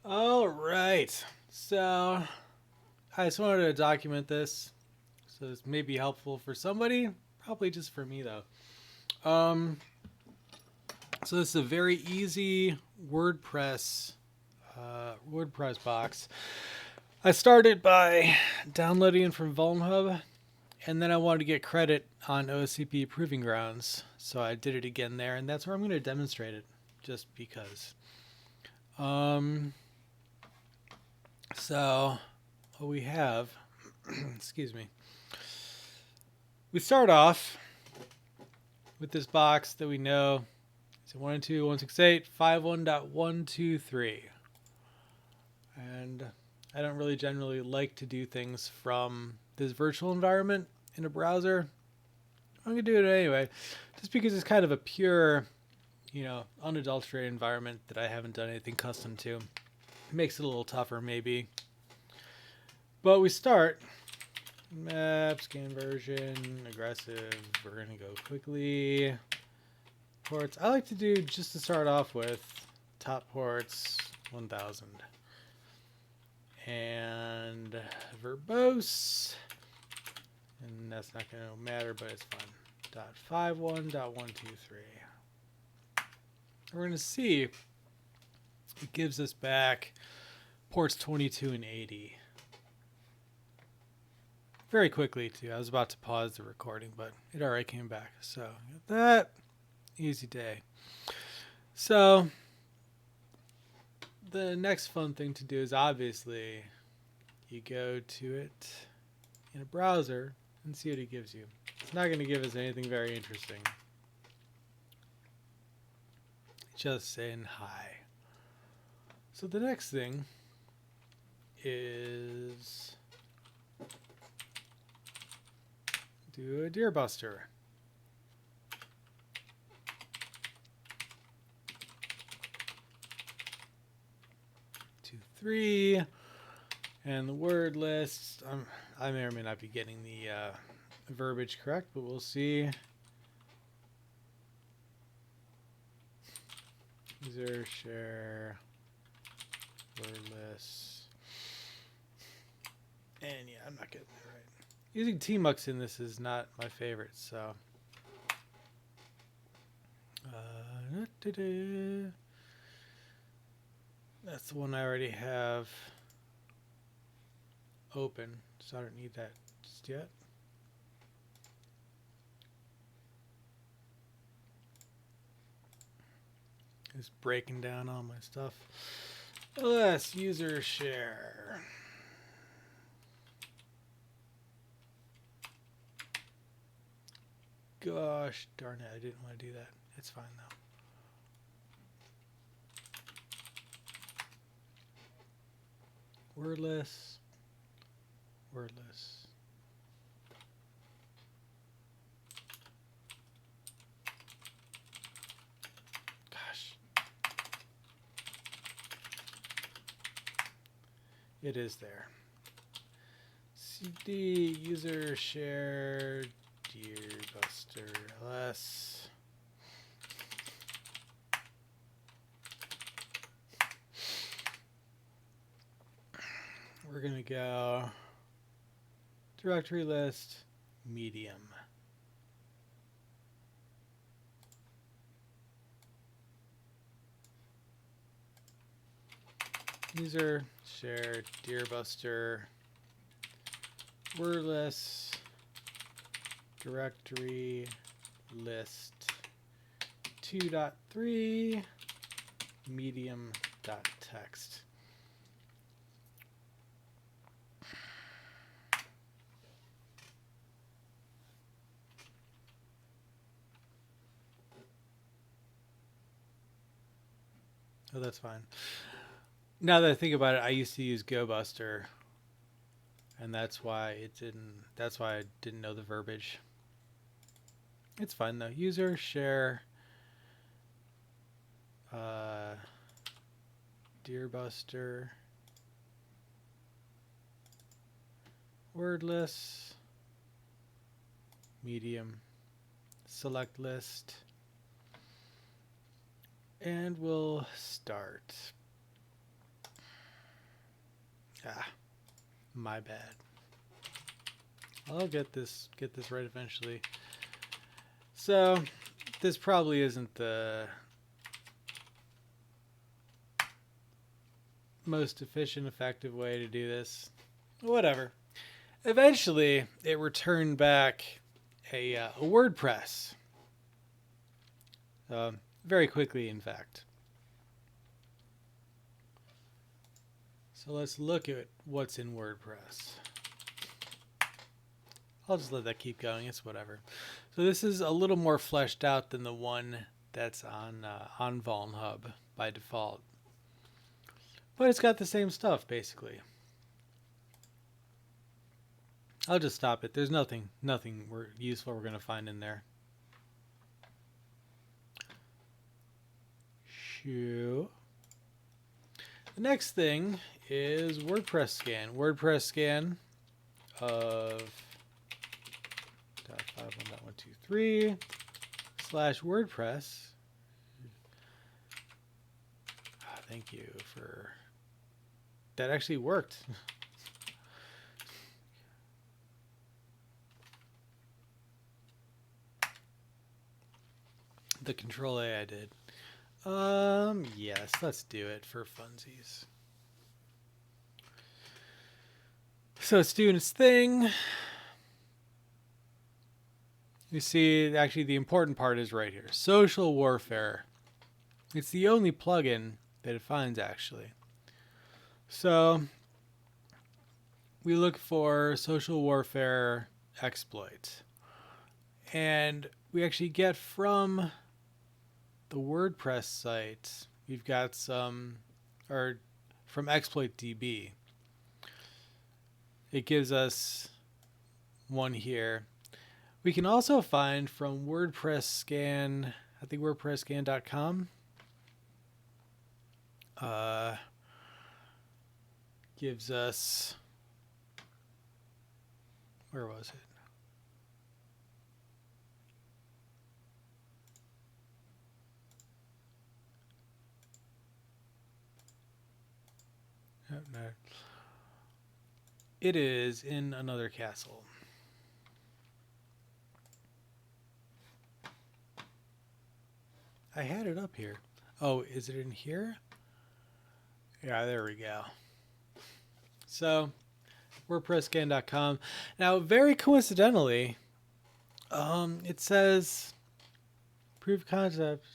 All right. So I just wanted to document this. So this may be helpful for somebody. Probably just for me though. Um, so this is a very easy WordPress box. I started by downloading from vulnhub, and then I wanted to get credit on OSCP Proving Grounds, so I did it again there, and that's where I'm going to demonstrate it, just because. Um, so what we have, excuse me, we start off with this box that we know is 192.168.51.123. And I don't really generally like to do things from this virtual environment in a browser. I'm going to do it anyway, just because it's kind of a pure, unadulterated environment that I haven't done anything custom to. It makes it a little tougher, maybe. But we start map, scan version, aggressive. We're going to go quickly. Ports. I like to do, just to start off with, top ports 1000. And verbose. And that's not going to matter, but it's fun. .51.123. We're going to see it gives us back ports 22 and 80. Very quickly, too. I was about to pause the recording, but it already came back. So, that, easy day. So, the next fun thing to do is obviously you go to it in a browser and see what it gives you. It's not going to give us anything very interesting. Just saying hi. So the next thing is do a deer buster. Two, three, and the word list. I may or may not be getting the verbiage correct, but we'll see. User share word list. And yeah, I'm not getting it right. Using tmux in this is not my favorite, so. That's the one I already have open, so I don't need that just yet. Just breaking down all my stuff. Let's user share. Gosh darn it, I didn't want to do that. It's fine though. Wordless. Wordless. Gosh. It is there. CD user share deer buster ls. We're gonna go directory list medium. User share deerbuster wordless directory list 2.3 medium.text. Oh, that's fine. Now that I think about it, I used to use GoBuster, and that's why I didn't know the verbiage. It's fine though. User share deerbuster wordless medium select list, and we'll start. Ah, my bad. I'll get this right eventually. So this probably isn't the most efficient, effective way to do this. Whatever. Eventually, it returned back a WordPress. Very quickly, in fact. So let's look at what's in WordPress. I'll just let that keep going. It's whatever. So this is a little more fleshed out than the one that's on vulnhub by default. But it's got the same stuff, basically. I'll just stop it. There's nothing useful we're going to find in there. Shoo. The next thing is WordPress scan. WordPress scan of .51.123/WordPress. Oh, thank you for... That actually worked. The control A I did. Yes, let's do it for funsies. So it's doing its thing. You see, actually the important part is right here. Social warfare. It's the only plugin that it finds, actually. So we look for social warfare exploit. And we actually get from the WordPress site, we've got some, or from exploit.db. It gives us one here. We can also find from WordPress scan, I think WordPressScan.com. Gives us, where was it? Oh, no. It is in another castle. I had it up here. Oh, is it in here? Yeah, there we go. So, WordPressScan.com. Now, very coincidentally, it says proof of concept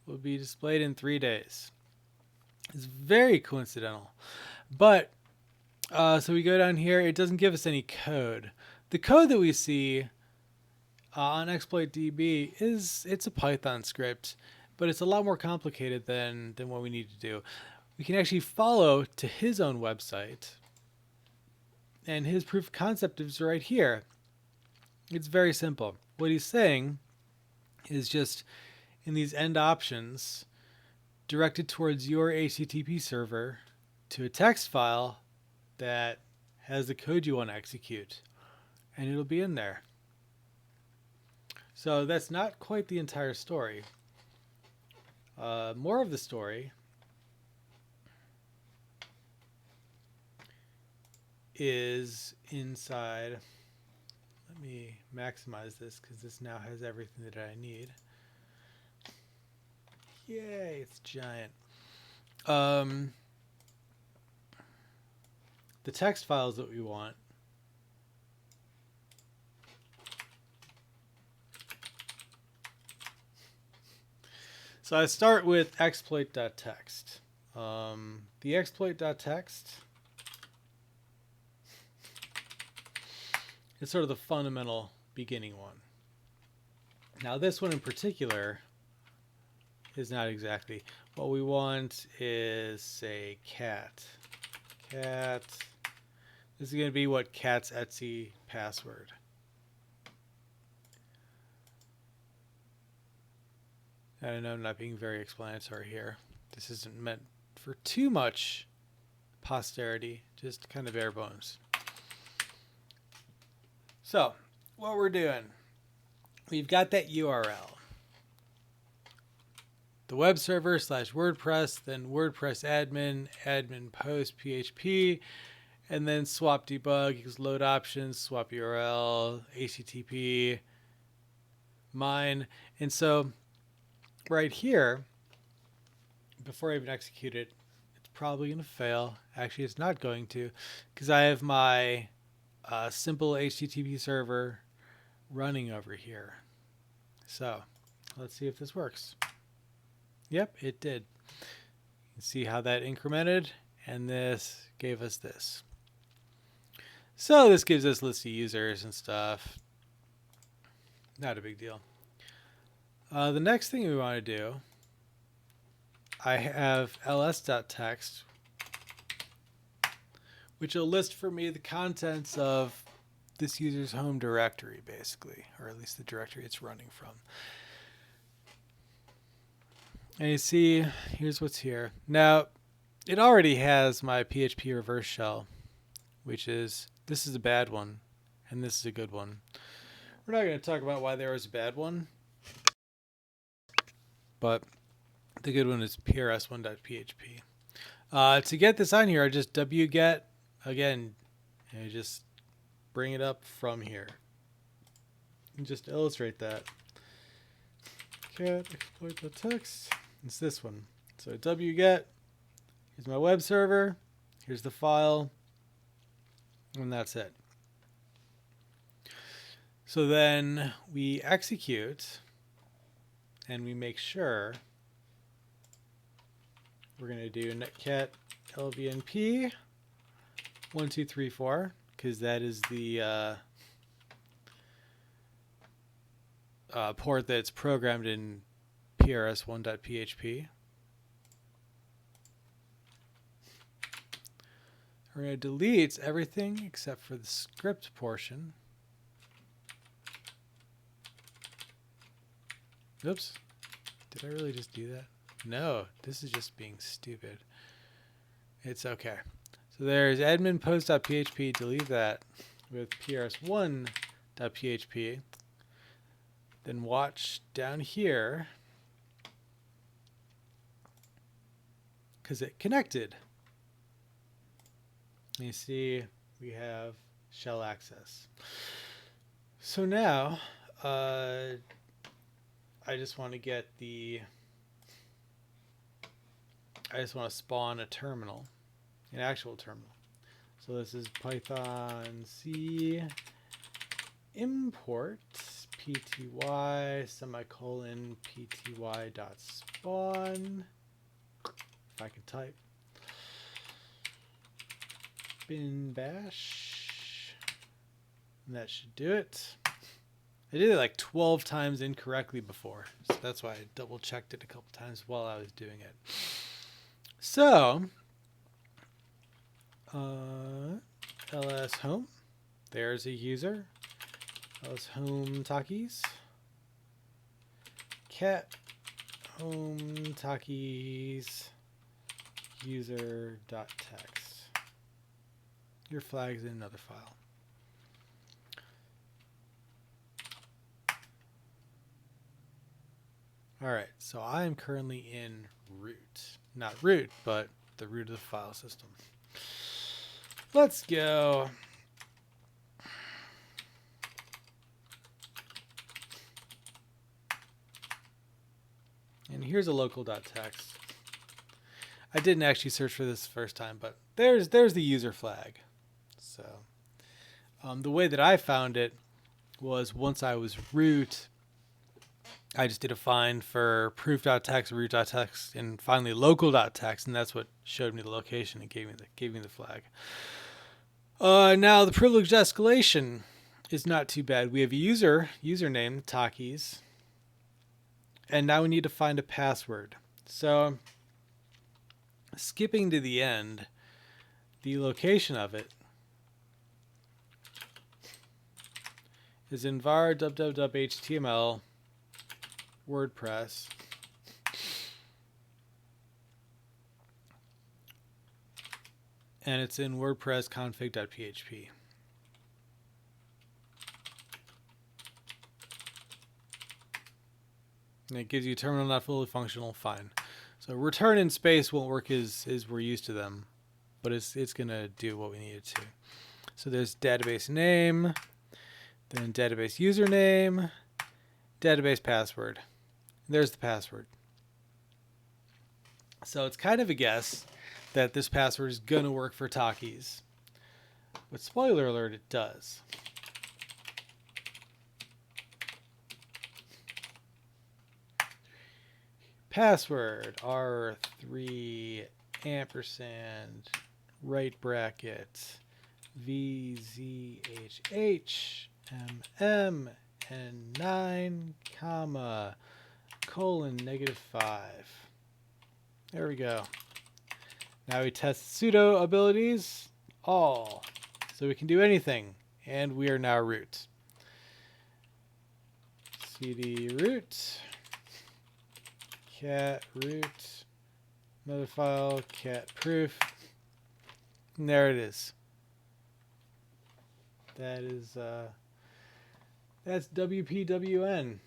will be displayed in 3 days. It's very coincidental. But, so we go down here. It doesn't give us any code. The code that we see on exploit.db it's a Python script, but it's a lot more complicated than what we need to do. We can actually follow to his own website, and his proof of concept is right here. It's very simple. What he's saying is just in these end options, directed towards your HTTP server to a text file that has the code you want to execute, and it'll be in there. So that's not quite the entire story. More of the story is inside. Let me maximize this because this now has everything that I need. Yay, it's giant. The text files that we want. So I start with exploit.txt. The exploit.txt is sort of the fundamental beginning one. Now this one in particular is not exactly. What we want is, say, cat. Cat. This is going to be what cat's Etsy password. I know I'm not being very explanatory here. This isn't meant for too much posterity, just kind of bare bones. So, what we're doing, we've got that URL. The web server /WordPress, then WordPress admin, admin post PHP, and then swap debug equals load options, swap URL, HTTP, mine. And so right here, before I even execute it, it's probably going to fail. Actually, it's not going to, because I have my simple HTTP server running over here. So let's see if this works. Yep, it did. You can see how that incremented, and this gave us this. So this gives us list of users and stuff. Not a big deal. The next thing we want to do, I have ls.text, which will list for me the contents of this user's home directory, basically, or at least the directory it's running from. And you see, here's what's here. Now, it already has my PHP reverse shell, which is, this is a bad one, and this is a good one. We're not going to talk about why there was a bad one, but the good one is prs1.php. To get this on here, I just wget, again, and I just bring it up from here. And just to illustrate that. Cat exploit.text. It's this one. So wget, here's my web server, here's the file, and that's it. So then we execute, and we make sure we're going to do netcat lvnp 1234, because that is the port that's programmed in prs1.php. We're going to delete everything except for the script portion. Oops. Did I really just do that? No, this is just being stupid. It's okay. So there's admin post.php, delete that with prs1.php. Then watch down here, because it connected. And you see we have shell access. So now I just want to get I just want to spawn a terminal, an actual terminal. So this is Python C import pty semicolon pty dot spawn. If I can type. Bin bash. And that should do it. I did it like 12 times incorrectly before, so that's why I double checked it a couple times while I was doing it. So ls home, there's a user. ls home talkies, cat home talkies user.text. Your flag's in another file. All right, so I am currently in root. Not root, but the root of the file system. Let's go. And here's a local.txt. I didn't actually search for this first time, but there's the user flag. So the way that I found it was once I was root, I just did a find for proof.txt, root.txt, and finally local.txt, and that's what showed me the location and gave me the flag. Now the privileged escalation is not too bad. We have a username, Takis, and now we need to find a password. So skipping to the end, the location of it is in var www.html WordPress. And it's in WordPress config.php. And it gives you terminal not fully functional, fine. So return in space won't work as we're used to them. but it's going to do what we need it to. So there's database name, then database username, database password. There's the password. So it's kind of a guess that this password is going to work for Takis. But spoiler alert, it does. Password R3 ampersand right bracket VZHH MMN9 comma colon -5. There we go. Now we test pseudo abilities all. So we can do anything, and we are now root. cd root cat root another file cat proof, and there it is. That is that's WPWN.